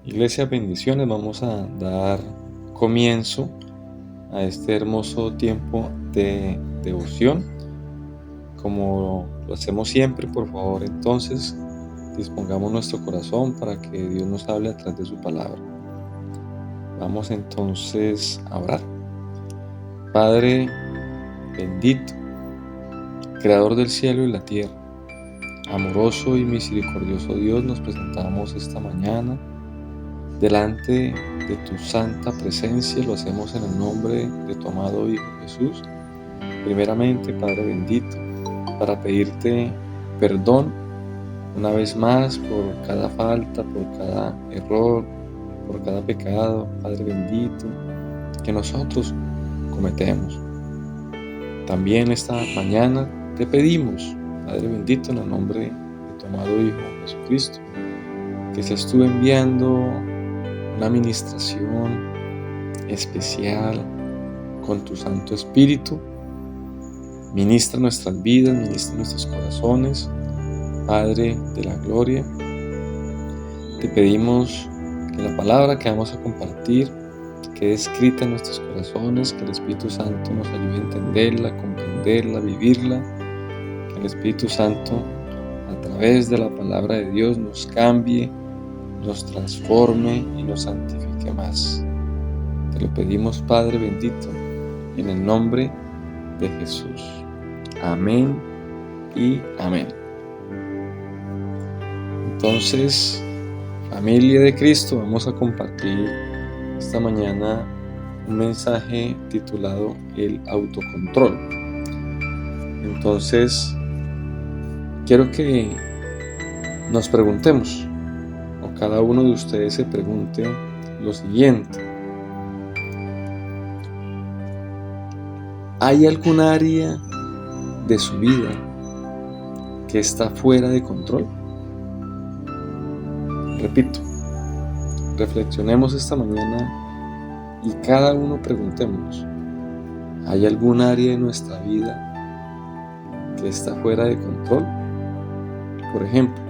Iglesia, bendiciones. Vamos a dar comienzo a este hermoso tiempo de devoción. Como lo hacemos siempre, por favor, entonces, dispongamos nuestro corazón para que Dios nos hable a través de su palabra. Vamos entonces a orar. Padre bendito, Creador del cielo y la tierra, amoroso y misericordioso Dios, nos presentamos esta mañana delante de tu santa presencia. Lo hacemos en el nombre de tu amado Hijo Jesús. Primeramente, Padre bendito, para pedirte perdón una vez más por cada falta, por cada error, por cada pecado, Padre bendito, que nosotros cometemos. También esta mañana te pedimos, Padre bendito, en el nombre de tu amado Hijo Jesucristo, que seas tú enviando una administración especial con tu Santo Espíritu. Ministra nuestras vidas, ministra nuestros corazones, Padre de la gloria. Te pedimos que la palabra que vamos a compartir quede escrita en nuestros corazones, que el Espíritu Santo nos ayude a entenderla, comprenderla, vivirla, que el Espíritu Santo a través de la palabra de Dios nos cambie, nos transforme y nos santifique más. Te lo pedimos, Padre bendito, en el nombre de Jesús. Amén y amén. Entonces, familia de Cristo, vamos a compartir esta mañana un mensaje titulado El autocontrol. Entonces, quiero que nos preguntemos, o cada uno de ustedes se pregunte lo siguiente: ¿hay algún área de su vida que está fuera de control? Repito, reflexionemos esta mañana y cada uno preguntémonos: ¿hay algún área de nuestra vida que está fuera de control? Por ejemplo,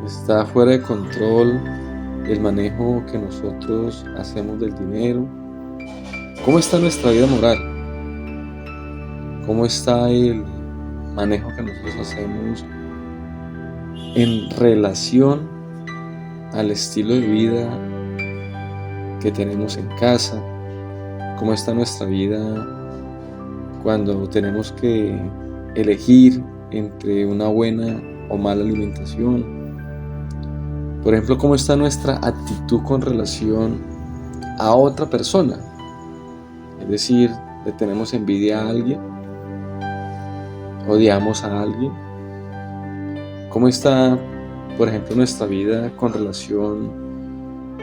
¿está fuera de control el manejo que nosotros hacemos del dinero? ¿Cómo está nuestra vida moral? ¿Cómo está el manejo que nosotros hacemos en relación al estilo de vida que tenemos en casa? ¿Cómo está nuestra vida cuando tenemos que elegir entre una buena o mala alimentación? Por ejemplo, ¿cómo está nuestra actitud con relación a otra persona? Es decir, ¿le tenemos envidia a alguien? ¿Odiamos a alguien? ¿Cómo está, por ejemplo, nuestra vida con relación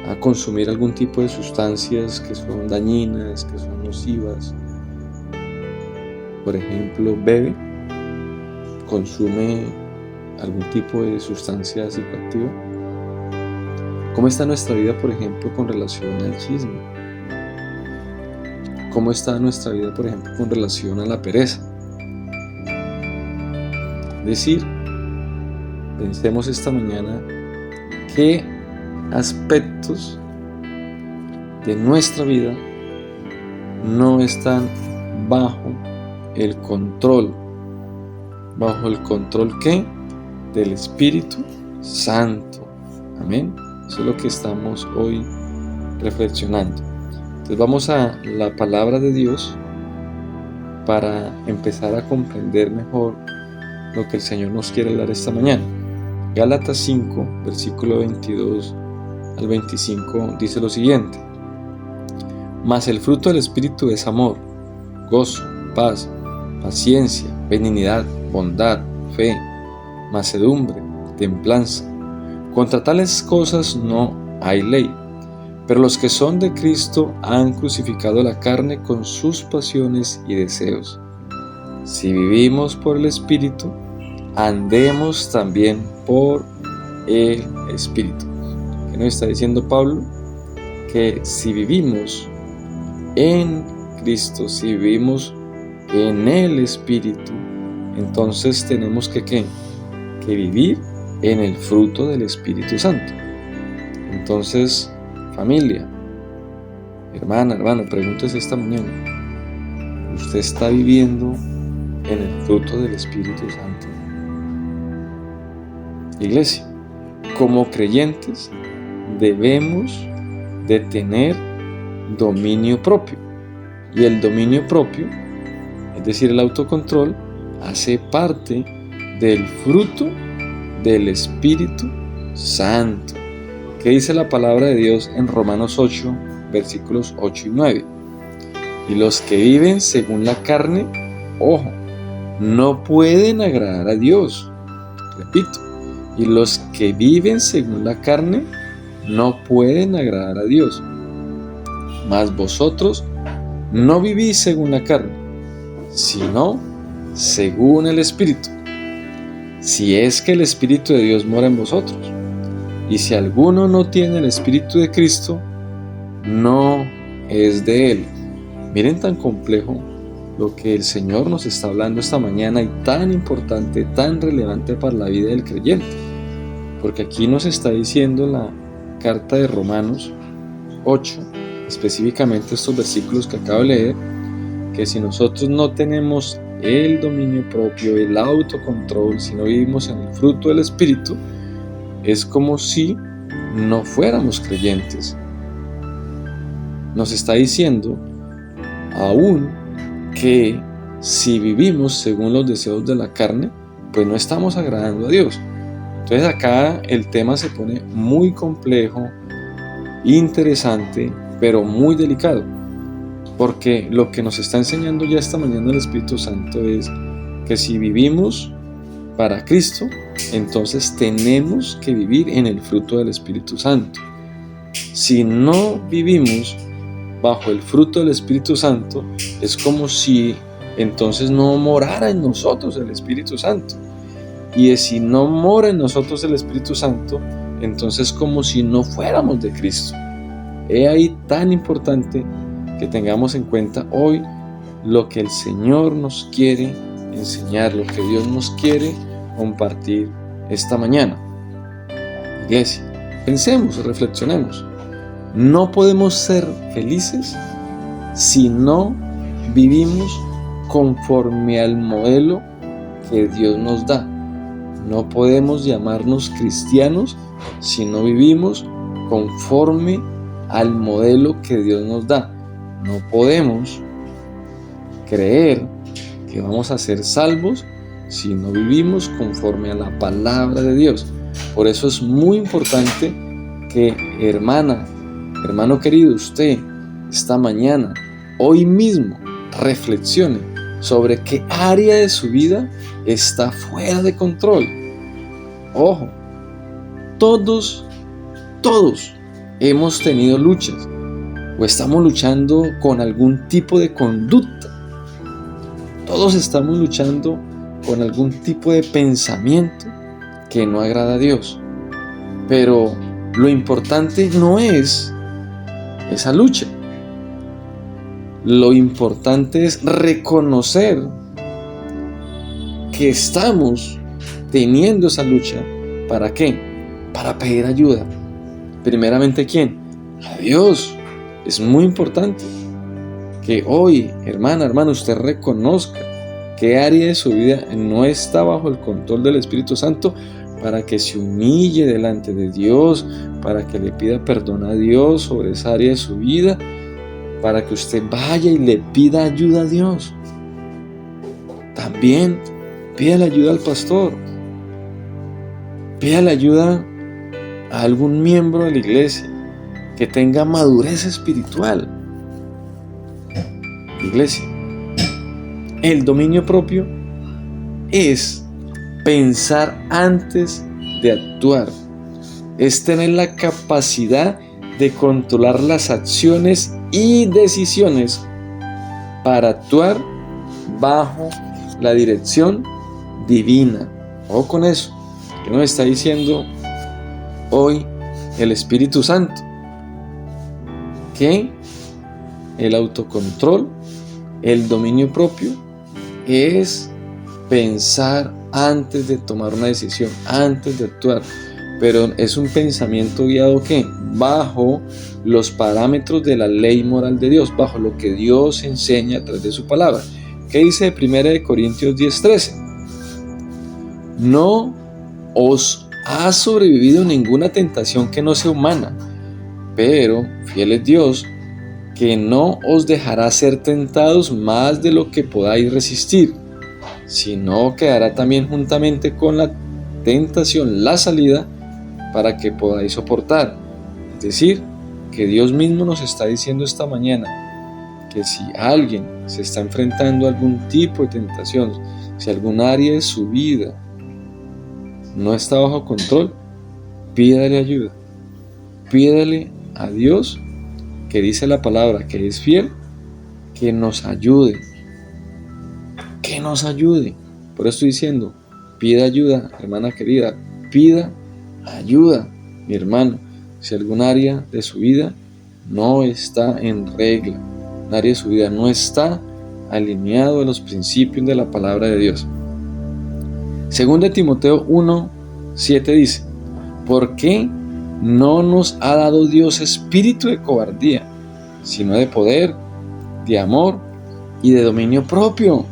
a consumir algún tipo de sustancias que son dañinas, que son nocivas? Por ejemplo, bebe, consume algún tipo de sustancia psicoactiva. ¿Cómo está nuestra vida, por ejemplo, con relación al chisme? ¿Cómo está nuestra vida, por ejemplo, con relación a la pereza? Es decir, pensemos esta mañana qué aspectos de nuestra vida no están bajo el control. ¿Bajo el control qué? Del Espíritu Santo. Amén. Eso es lo que estamos hoy reflexionando. Entonces vamos a la palabra de Dios para empezar a comprender mejor lo que el Señor nos quiere hablar esta mañana. Gálatas 5, versículo 22 al 25 dice lo siguiente: mas el fruto del Espíritu es amor, gozo, paz, paciencia, benignidad, bondad, fe, mansedumbre, templanza. Contra tales cosas no hay ley. Pero los que son de Cristo han crucificado la carne con sus pasiones y deseos. Si vivimos por el Espíritu, andemos también por el Espíritu. ¿Qué nos está diciendo Pablo? Que si vivimos en Cristo, si vivimos en el Espíritu, entonces tenemos que vivir en el fruto del Espíritu Santo. Entonces, familia, hermano, pregúntese esta mañana, ¿usted está viviendo en el fruto del Espíritu Santo? Iglesia, como creyentes debemos de tener dominio propio. Y el dominio propio, es decir, el autocontrol, hace parte del fruto del Espíritu Santo. ¿Qué dice la palabra de Dios en Romanos 8, versículos 8 y 9? Y los que viven según la carne, ojo, no pueden agradar a Dios. Repito, y los que viven según la carne, no pueden agradar a Dios. Mas vosotros no vivís según la carne, sino según el Espíritu. Si es que el Espíritu de Dios mora en vosotros. Y si alguno no tiene el Espíritu de Cristo, no es de Él. Miren tan complejo lo que el Señor nos está hablando esta mañana y tan importante, tan relevante para la vida del creyente. Porque aquí nos está diciendo la carta de Romanos 8, específicamente estos versículos que acabo de leer, que si nosotros no tenemos el dominio propio, el autocontrol, si no vivimos en el fruto del Espíritu, es como si no fuéramos creyentes. Nos está diciendo aún que si vivimos según los deseos de la carne, pues no estamos agradando a Dios. Entonces acá el tema se pone muy complejo, interesante, pero muy delicado, porque lo que nos está enseñando ya esta mañana el Espíritu Santo es que si vivimos para Cristo, entonces tenemos que vivir en el fruto del Espíritu Santo. Si no vivimos bajo el fruto del Espíritu Santo, es como si entonces no morara en nosotros el Espíritu Santo. Y si no mora en nosotros el Espíritu Santo, entonces como si no fuéramos de Cristo. Es ahí tan importante que tengamos en cuenta hoy lo que el Señor nos quiere enseñar, lo que Dios nos quiere compartir esta mañana. Iglesia, pensemos, reflexionemos. No podemos ser felices si no vivimos conforme al modelo que Dios nos da. No podemos llamarnos cristianos si no vivimos conforme al modelo que Dios nos da. No podemos creer que vamos a ser salvos si no vivimos conforme a la palabra de Dios. Por eso es muy importante que, hermano querido, usted esta mañana, hoy mismo, reflexione sobre qué área de su vida está fuera de control. Ojo, todos hemos tenido luchas o estamos luchando con algún tipo de conducta. Todos estamos luchando con algún tipo de pensamiento que no agrada a Dios. Pero lo importante no es esa lucha. Lo importante es reconocer que estamos teniendo esa lucha. ¿Para qué? Para pedir ayuda. Primeramente, ¿quién? A Dios. Es muy importante que hoy, hermano, usted reconozca qué área de su vida no está bajo el control del Espíritu Santo, para que se humille delante de Dios, para que le pida perdón a Dios sobre esa área de su vida, para que usted vaya y le pida ayuda a Dios. También pida la ayuda al pastor, pida la ayuda a algún miembro de la iglesia que tenga madurez espiritual. Iglesia, el dominio propio es pensar antes de actuar, es tener la capacidad de controlar las acciones y decisiones para actuar bajo la dirección divina. Ojo con eso, que nos está diciendo hoy el Espíritu Santo, que el autocontrol, el dominio propio, es pensar antes de tomar una decisión, antes de actuar. Pero es un pensamiento guiado ¿qué? bajo los parámetros de la ley moral de Dios, bajo lo que Dios enseña a través de su palabra. ¿Qué dice 1 Corintios 10:13? No os ha sobrevivido ninguna tentación que no sea humana, pero fiel es Dios, que no os dejará ser tentados más de lo que podáis resistir, sino que dará también juntamente con la tentación la salida para que podáis soportar. Es decir, que Dios mismo nos está diciendo esta mañana que si alguien se está enfrentando a algún tipo de tentación, si algún área de su vida no está bajo control, pídale ayuda. Pídale a Dios, que dice la palabra que es fiel, que nos ayude. Que nos ayude. Por eso estoy diciendo, pida ayuda, hermana querida. Pida ayuda, mi hermano. Si algún área de su vida no está en regla, un área de su vida no está alineado a los principios de la palabra de Dios. 2 Timoteo 1:7 dice: ¿por qué no nos ha dado Dios espíritu de cobardía, sino de poder, de amor y de dominio propio?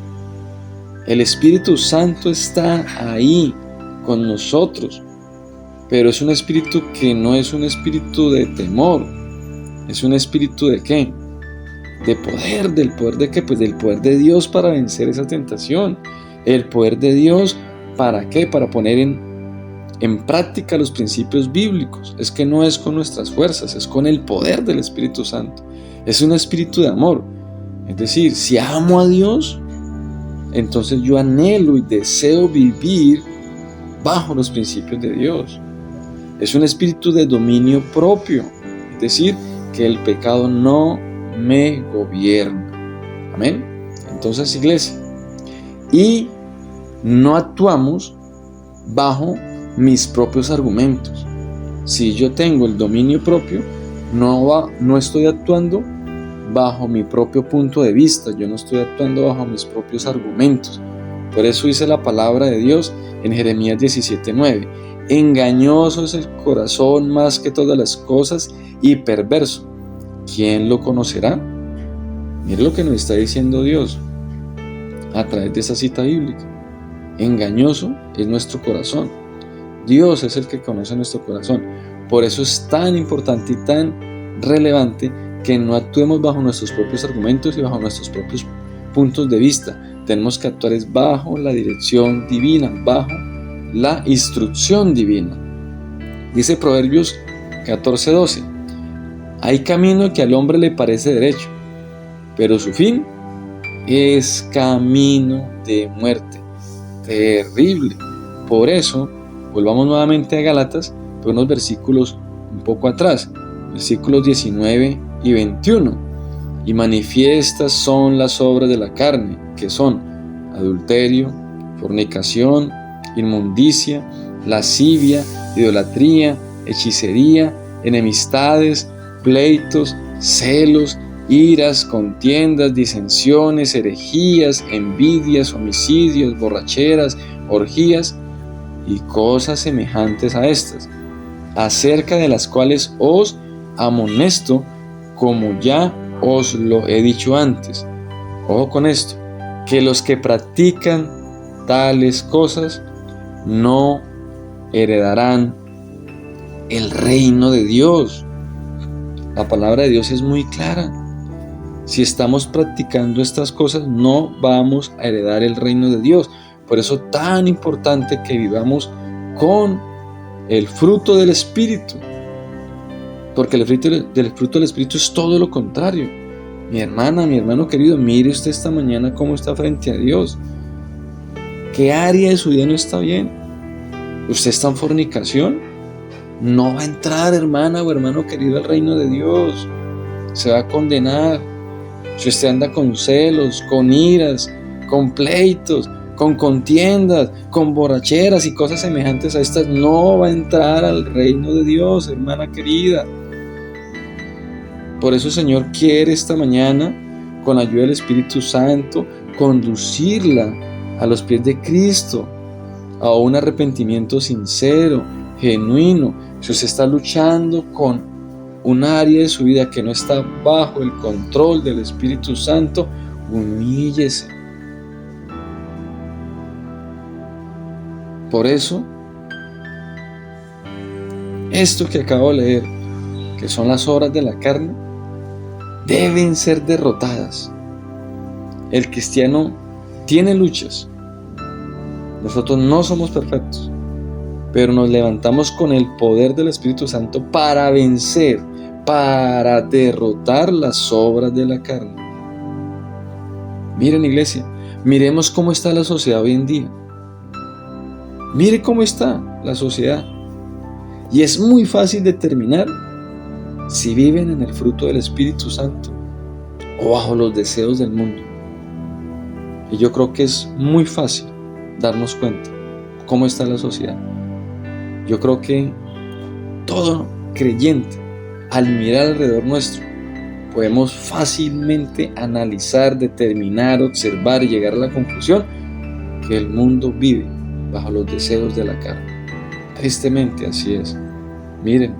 El Espíritu Santo está ahí con nosotros, pero es un espíritu que no es un espíritu de temor, es un espíritu ¿de qué? De poder. ¿Del poder de qué? Pues del poder de Dios para vencer esa tentación. El poder de Dios, ¿para qué? Para poner en práctica los principios bíblicos. Es que no es con nuestras fuerzas, es con el poder del Espíritu Santo. Es un espíritu de amor. Es decir, si amo a Dios, entonces yo anhelo y deseo vivir bajo los principios de Dios. Es un espíritu de dominio propio, es decir, que el pecado no me gobierna. Amén. Entonces, iglesia, y no actuamos bajo mis propios argumentos. Si yo tengo el dominio propio, no estoy actuando bajo mi propio punto de vista, yo no estoy actuando bajo mis propios argumentos. Por eso dice la palabra de Dios en Jeremías 17:9: engañoso es el corazón más que todas las cosas y perverso, ¿quién lo conocerá? Mire lo que nos está diciendo Dios a través de esa cita bíblica. Engañoso es nuestro corazón. Dios es el que conoce nuestro corazón. Por eso es tan importante y tan relevante que no actuemos bajo nuestros propios argumentos y bajo nuestros propios puntos de vista. Tenemos que actuar bajo la dirección divina, bajo la instrucción divina. Dice Proverbios 14:12: hay camino que al hombre le parece derecho, pero su fin es camino de muerte. Terrible. Por eso, volvamos nuevamente a Gálatas, por unos versículos un poco atrás, versículos 19 y 21. Y manifiestas son las obras de la carne, que son adulterio, fornicación, inmundicia, lascivia, idolatría, hechicería, enemistades, pleitos, celos, iras, contiendas, disensiones, herejías, envidias, homicidios, borracheras, orgías y cosas semejantes a estas, acerca de las cuales os amonesto, como ya os lo he dicho antes. Ojo con esto, que los que practican tales cosas no heredarán el reino de Dios. La palabra de Dios es muy clara. Si estamos practicando estas cosas, no vamos a heredar el reino de Dios. Por eso es tan importante que vivamos con el fruto del Espíritu. Porque el fruto del Espíritu es todo lo contrario. Mi hermana, mi hermano querido, mire usted esta mañana cómo está frente a Dios. ¿Qué área de su vida no está bien? ¿Usted está en fornicación? No va a entrar, hermana o hermano querido, al reino de Dios. Se va a condenar. Si usted anda con celos, con iras, con pleitos, con contiendas, con borracheras y cosas semejantes a estas, no va a entrar al reino de Dios, hermana querida. Por eso el Señor quiere esta mañana, con la ayuda del Espíritu Santo, conducirla a los pies de Cristo, a un arrepentimiento sincero, genuino. Si usted está luchando con un área de su vida que no está bajo el control del Espíritu Santo, humíllese. Por eso, esto que acabo de leer, que son las obras de la carne, deben ser derrotadas. El cristiano tiene luchas. Nosotros no somos perfectos, pero nos levantamos con el poder del Espíritu Santo para vencer, para derrotar las obras de la carne. Miren, iglesia, miremos cómo está la sociedad hoy en día. Mire cómo está la sociedad. Y es muy fácil determinar si viven en el fruto del Espíritu Santo o bajo los deseos del mundo. Y yo creo que es muy fácil darnos cuenta cómo está la sociedad. Yo creo que todo creyente, al mirar alrededor nuestro, podemos fácilmente analizar, determinar, observar y llegar a la conclusión que el mundo vive bajo los deseos de la carne. Tristemente así es. Miren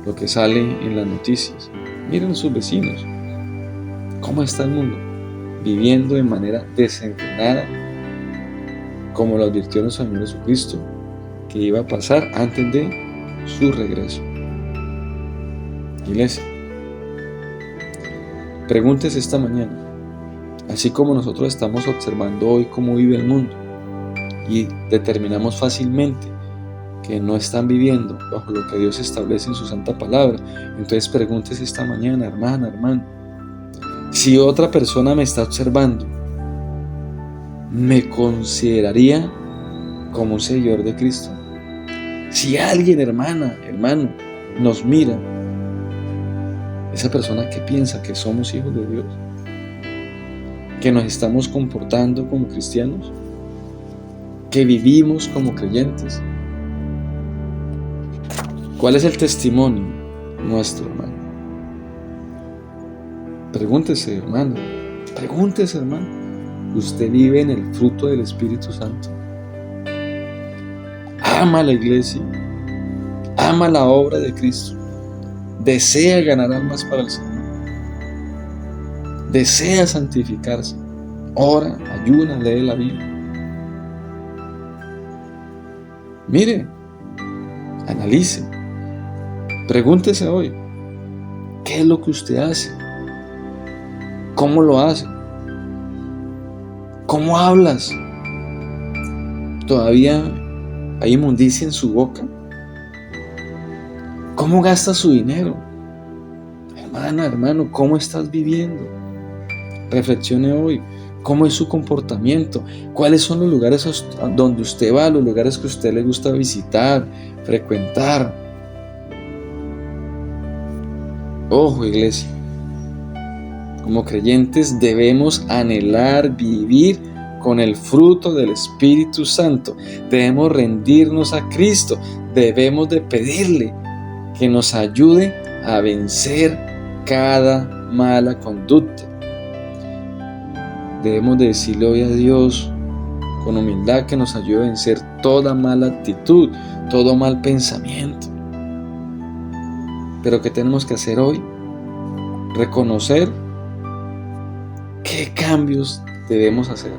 lo que sale en las noticias. Miren a sus vecinos. ¿Cómo está el mundo? Viviendo de manera desenfrenada, como lo advirtió nuestro Señor Jesucristo, que iba a pasar antes de su regreso. Iglesia, pregúntese esta mañana, así como nosotros estamos observando hoy cómo vive el mundo y determinamos fácilmente que no están viviendo bajo lo que Dios establece en su santa palabra, entonces pregúntese esta mañana, hermana, hermano, si otra persona me está observando, ¿me consideraría como un seguidor de Cristo? Si alguien, hermana, hermano, nos mira, esa persona que piensa que somos hijos de Dios, que nos estamos comportando como cristianos, que vivimos como creyentes. ¿Cuál es el testimonio nuestro, hermano? Pregúntese, hermano. Pregúntese, hermano. ¿Usted vive en el fruto del Espíritu Santo? Ama la iglesia. Ama la obra de Cristo. Desea ganar almas para el Señor. Desea santificarse. Ora, ayuna, lee la Biblia. Mire, analice. Pregúntese hoy, ¿qué es lo que usted hace? ¿Cómo lo hace? ¿Cómo hablas? ¿Todavía hay inmundicia en su boca? ¿Cómo gasta su dinero? Hermana, hermano, ¿cómo estás viviendo? Reflexione hoy. ¿Cómo es su comportamiento? ¿Cuáles son los lugares donde usted va? Los lugares que a usted le gusta visitar, frecuentar. Ojo, iglesia. Como creyentes debemos anhelar vivir con el fruto del Espíritu Santo. Debemos rendirnos a Cristo. Debemos de pedirle que nos ayude a vencer cada mala conducta. Debemos de decirle hoy a Dios con humildad que nos ayude a vencer toda mala actitud, todo mal pensamiento. Pero ¿qué tenemos que hacer hoy? Reconocer qué cambios debemos hacer.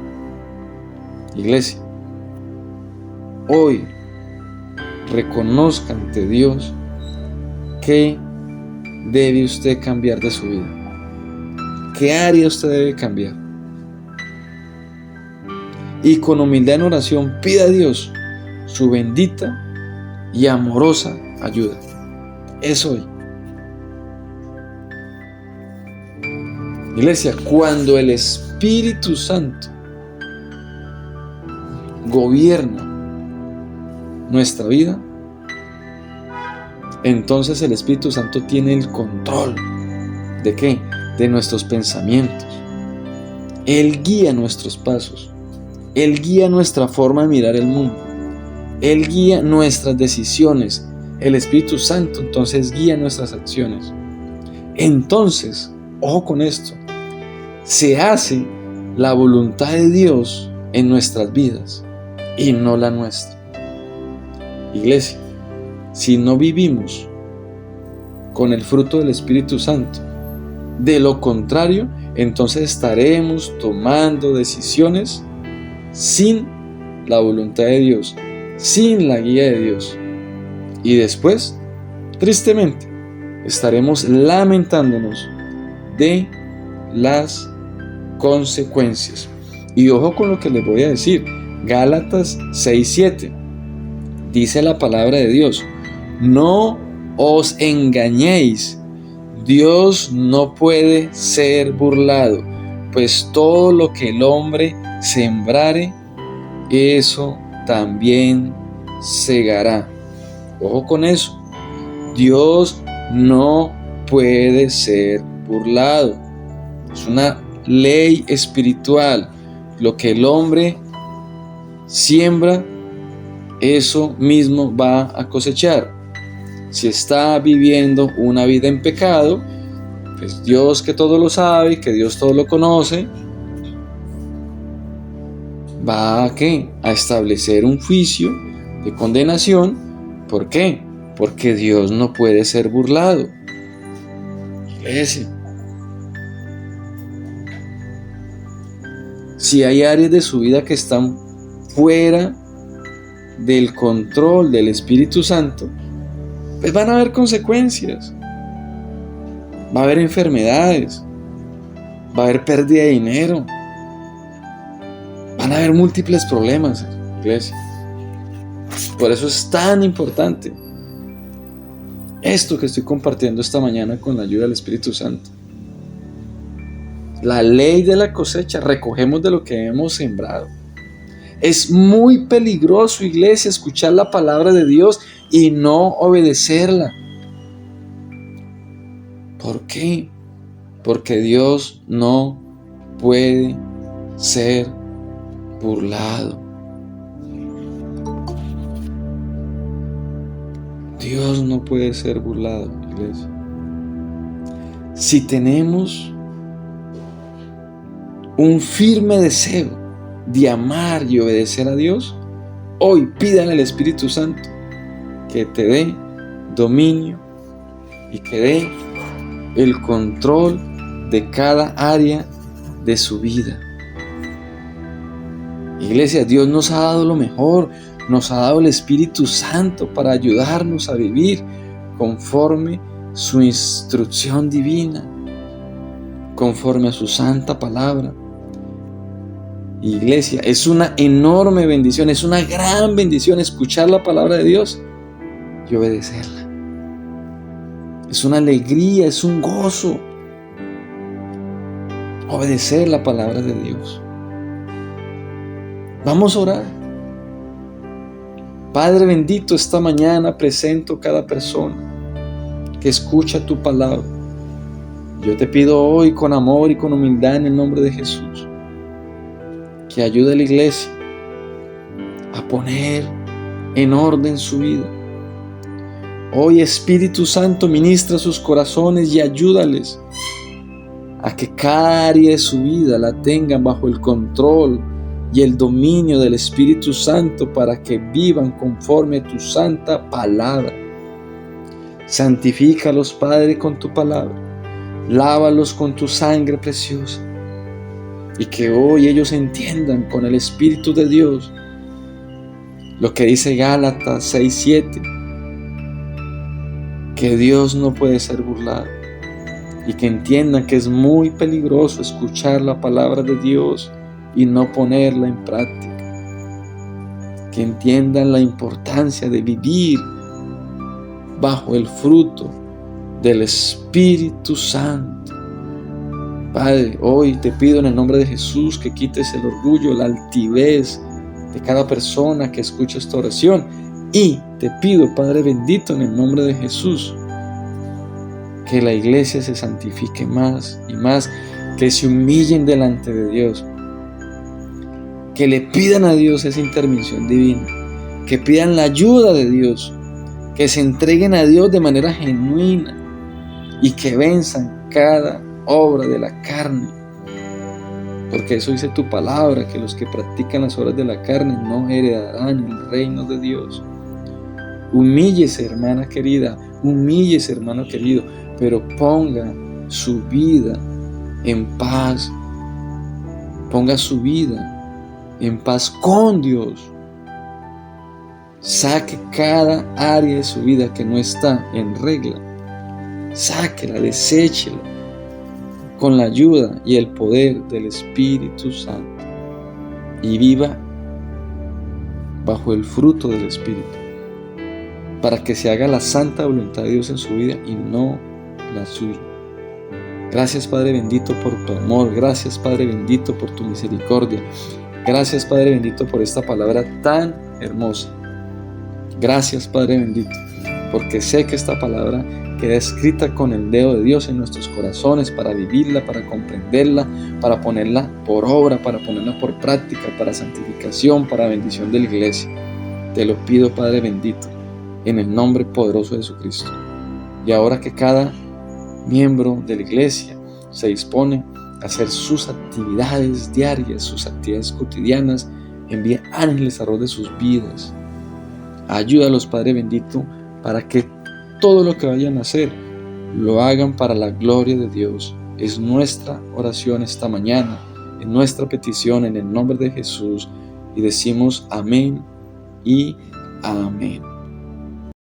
Iglesia, hoy reconozca ante Dios qué debe usted cambiar de su vida. ¿Qué área usted debe cambiar? Y con humildad en oración pida a Dios su bendita y amorosa ayuda. Es hoy. Iglesia, cuando el Espíritu Santo gobierna nuestra vida, entonces el Espíritu Santo tiene el control. ¿De qué? De nuestros pensamientos. Él guía nuestros pasos. Él guía nuestra forma de mirar el mundo. Él guía nuestras decisiones. El Espíritu Santo entonces guía nuestras acciones. Entonces, ojo con esto, se hace la voluntad de Dios en nuestras vidas y no la nuestra. Iglesia, si no vivimos con el fruto del Espíritu Santo. De lo contrario, entonces estaremos tomando decisiones sin la voluntad de Dios, sin la guía de Dios. Y después, tristemente, estaremos lamentándonos de las consecuencias. Y ojo con lo que les voy a decir. Gálatas 6:7 dice la palabra de Dios: no os engañéis, Dios no puede ser burlado, pues todo lo que el hombre sembrare, eso también segará. Ojo con eso. Dios no puede ser burlado. Es una ley espiritual. Lo que el hombre siembra, eso mismo va a cosechar. Si está viviendo una vida en pecado, pues Dios, que todo lo sabe, que Dios todo lo conoce, va a ¿qué? A establecer un juicio de condenación. ¿Por qué? Porque Dios no puede ser burlado. Iglesia, si hay áreas de su vida que están fuera del control del Espíritu Santo, pues van a haber consecuencias. Va a haber enfermedades, va a haber pérdida de dinero, van a haber múltiples problemas, iglesia. Por eso es tan importante esto que estoy compartiendo esta mañana con la ayuda del Espíritu Santo. La ley de la cosecha, recogemos de lo que hemos sembrado. Es muy peligroso, iglesia, escuchar la palabra de Dios y no obedecerla. ¿Por qué? Porque Dios no puede ser burlado. Dios no puede ser burlado, iglesia. Si tenemos un firme deseo de amar y obedecer a Dios, hoy pídale al Espíritu Santo que te dé dominio y que dé el control de cada área de su vida. Iglesia, Dios nos ha dado lo mejor, nos ha dado el Espíritu Santo para ayudarnos a vivir conforme su instrucción divina, conforme a su santa palabra. Iglesia, es una enorme bendición, es una gran bendición escuchar la palabra de Dios y obedecerla. Es una alegría, es un gozo obedecer la palabra de Dios. Vamos a orar. Padre bendito, esta mañana presento cada persona que escucha tu palabra. Yo te pido hoy con amor y con humildad en el nombre de Jesús que ayude a la iglesia a poner en orden su vida. Hoy, Espíritu Santo, ministra sus corazones y ayúdales a que cada área de su vida la tengan bajo el control y el dominio del Espíritu Santo para que vivan conforme a tu santa palabra. Santifícalos, Padre, con tu palabra. Lávalos con tu sangre preciosa. Y que hoy ellos entiendan con el Espíritu de Dios lo que dice Gálatas 6:7, que Dios no puede ser burlado, y que entiendan que es muy peligroso escuchar la palabra de Dios y no ponerla en práctica. Que entiendan la importancia de vivir bajo el fruto del Espíritu Santo. Padre, hoy te pido en el nombre de Jesús que quites el orgullo, la altivez de cada persona que escucha esta oración. Y te pido, Padre bendito, en el nombre de Jesús, que la iglesia se santifique más y más, que se humillen delante de Dios, que le pidan a Dios esa intervención divina, que pidan la ayuda de Dios, que se entreguen a Dios de manera genuina y que venzan cada obra de la carne, porque eso dice tu palabra, que los que practican las obras de la carne no heredarán el reino de Dios. Humíllese, hermana querida, humíllese, hermano querido, pero ponga su vida en paz. Ponga su vida en paz con Dios. Saque cada área de su vida que no está en regla. Sáquela, deséchela con la ayuda y el poder del Espíritu Santo. Y viva bajo el fruto del Espíritu, para que se haga la santa voluntad de Dios en su vida y no la suya. Gracias, Padre bendito, por tu amor. Gracias, Padre bendito, por tu misericordia. Gracias, Padre bendito, por esta palabra tan hermosa. Gracias, Padre bendito, porque sé que esta palabra queda escrita con el dedo de Dios en nuestros corazones para vivirla, para comprenderla, para ponerla por obra, para ponerla por práctica, para santificación, para bendición de la iglesia. Te lo pido, Padre bendito, en el nombre poderoso de Jesucristo. Y ahora que cada miembro de la iglesia se dispone a hacer sus actividades diarias, sus actividades cotidianas, envía ángeles alrededor de sus vidas. Ayúdalos, Padre bendito, para que todo lo que vayan a hacer lo hagan para la gloria de Dios. Es nuestra oración esta mañana, es nuestra petición en el nombre de Jesús, y decimos amén y amén.